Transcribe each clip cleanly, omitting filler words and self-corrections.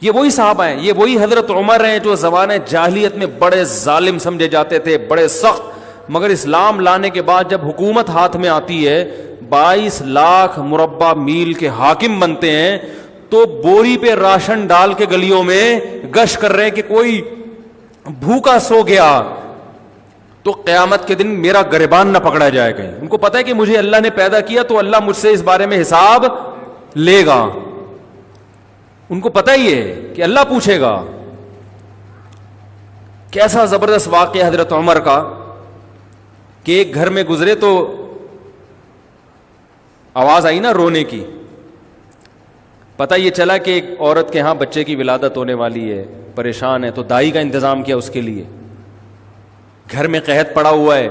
یہ وہی صحابہ ہیں, یہ وہی حضرت عمر ہیں جو زمانہ جاہلیت میں بڑے ظالم سمجھے جاتے تھے, بڑے سخت, مگر اسلام لانے کے بعد جب حکومت ہاتھ میں آتی ہے 22 لاکھ مربع میل کے حاکم بنتے ہیں, تو بوری پہ راشن ڈال کے گلیوں میں گشت کر رہے ہیں کہ کوئی بھوکا سو گیا تو قیامت کے دن میرا گریبان نہ پکڑا جائے کہیں. ان کو پتا ہے کہ مجھے اللہ نے پیدا کیا تو اللہ مجھ سے اس بارے میں حساب لے گا. ان کو پتا ہی ہے کہ اللہ پوچھے گا. کیسا زبردست واقعہ حضرت عمر کا کہ ایک گھر میں گزرے تو آواز آئی نا رونے کی. پتہ یہ چلا کہ ایک عورت کے ہاں بچے کی ولادت ہونے والی ہے, پریشان ہے, تو دائی کا انتظام کیا اس کے لیے. گھر میں قحط پڑا ہوا ہے,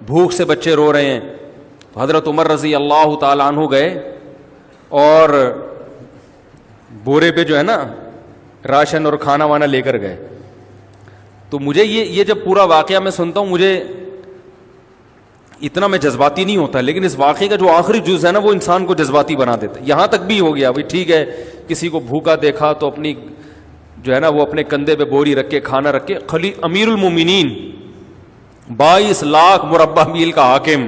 بھوک سے بچے رو رہے ہیں. حضرت عمر رضی اللہ تعالیٰ عنہ گئے اور بورے پہ جو ہے نا راشن اور کھانا وانا لے کر گئے. تو مجھے یہ جب پورا واقعہ میں سنتا ہوں, مجھے اتنا میں جذباتی نہیں ہوتا, لیکن اس واقعے کا جو آخری جز ہے نا وہ انسان کو جذباتی بنا دیتا ہے. یہاں تک بھی ہو گیا بھائی ٹھیک ہے, کسی کو بھوکا دیکھا تو اپنی جو ہے نا وہ اپنے کندھے پہ بوری رکھ کے کھانا رکھ کے, امیر المومنین 22 لاکھ مربع میل کا حاکم,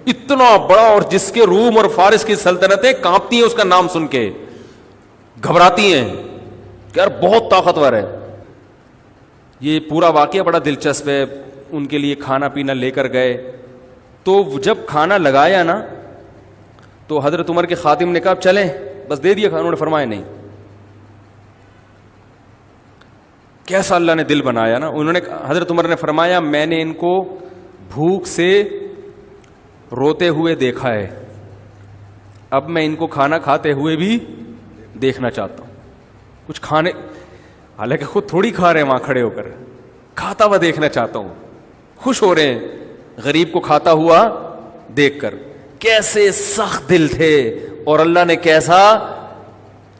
اتنا بڑا, اور جس کے روم اور فارس کی سلطنتیں کانپتی ہیں اس کا نام سن کے, گھبراتی ہیں کہ یار بہت طاقتور ہے. یہ پورا واقعہ بڑا دلچسپ ہے. ان کے لیے کھانا پینا لے کر گئے, تو جب کھانا لگایا نا تو حضرت عمر کے خادم نے کہا چلیں, بس دے دیا کھانا. انہوں نے فرمایا نہیں. کیسا اللہ نے دل بنایا نا. انہوں نے, حضرت عمر نے فرمایا میں نے ان کو بھوک سے روتے ہوئے دیکھا ہے, اب میں ان کو کھانا کھاتے ہوئے بھی دیکھنا چاہتا ہوں. کچھ کھانے, حالانکہ خود تھوڑی کھا رہے ہیں وہاں کھڑے ہو کر, کھاتا ہوا دیکھنا چاہتا ہوں. خوش ہو رہے ہیں غریب کو کھاتا ہوا دیکھ کر. کیسے سخت دل تھے, اور اللہ نے کیسا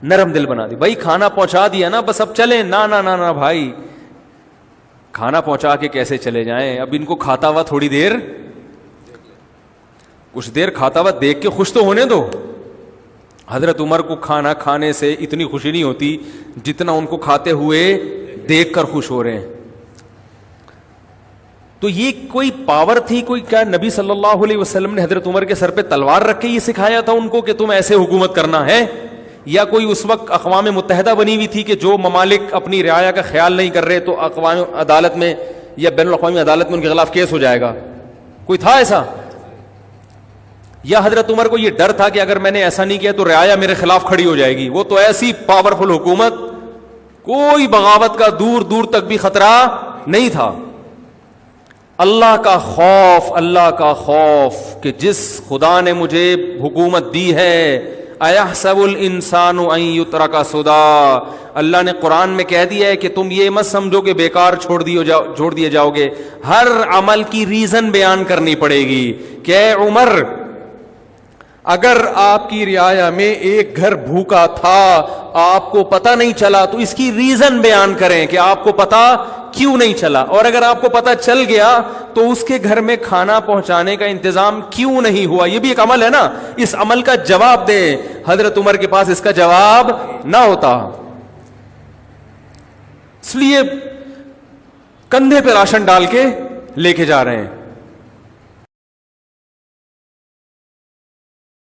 نرم دل بنا دی. بھائی کھانا پہنچا دیا نا, بس اب چلیں. نا نا نا نا بھائی, کھانا پہنچا کے کیسے چلے جائیں, اب ان کو کھاتا ہوا تھوڑی دیر, کچھ دیر کھاتا ہوا دیکھ کے خوش تو ہونے دو. حضرت عمر کو کھانا کھانے سے اتنی خوشی نہیں ہوتی جتنا ان کو کھاتے ہوئے دیکھ کر خوش ہو رہے ہیں. تو یہ کوئی پاور تھی, کوئی کیا نبی صلی اللہ علیہ وسلم نے حضرت عمر کے سر پہ تلوار رکھ کے یہ سکھایا تھا ان کو کہ تم ایسے حکومت کرنا ہے, یا کوئی اس وقت اقوام متحدہ بنی ہوئی تھی کہ جو ممالک اپنی رعایا کا خیال نہیں کر رہے تو اقوام عدالت میں یا بین الاقوامی عدالت میں ان کے خلاف کیس ہو جائے گا, کوئی تھا ایسا؟ یا حضرت عمر کو یہ ڈر تھا کہ اگر میں نے ایسا نہیں کیا تو رعایا میرے خلاف کھڑی ہو جائے گی؟ وہ تو ایسی پاورفل حکومت, کوئی بغاوت کا دور دور تک بھی خطرہ نہیں تھا. اللہ کا خوف, اللہ کا خوف کہ جس خدا نے مجھے حکومت دی ہے, اَيَحْسَبُ الْإِنسَانُ أَن يُتْرَكَ سُدًى, اللہ نے قرآن میں کہہ دیا ہے کہ تم یہ مت سمجھو کہ بیکار چھوڑ دیے جاؤ گے. ہر عمل کی ریزن بیان کرنی پڑے گی کہ اے عمر, اگر آپ کی رعایا میں ایک گھر بھوکا تھا, آپ کو پتہ نہیں چلا, تو اس کی ریزن بیان کریں کہ آپ کو پتہ کیوں نہیں چلا, اور اگر آپ کو پتہ چل گیا تو اس کے گھر میں کھانا پہنچانے کا انتظام کیوں نہیں ہوا. یہ بھی ایک عمل ہے نا, اس عمل کا جواب دیں. حضرت عمر کے پاس اس کا جواب نہ ہوتا, اس لیے کندھے پہ راشن ڈال کے لے کے جا رہے ہیں.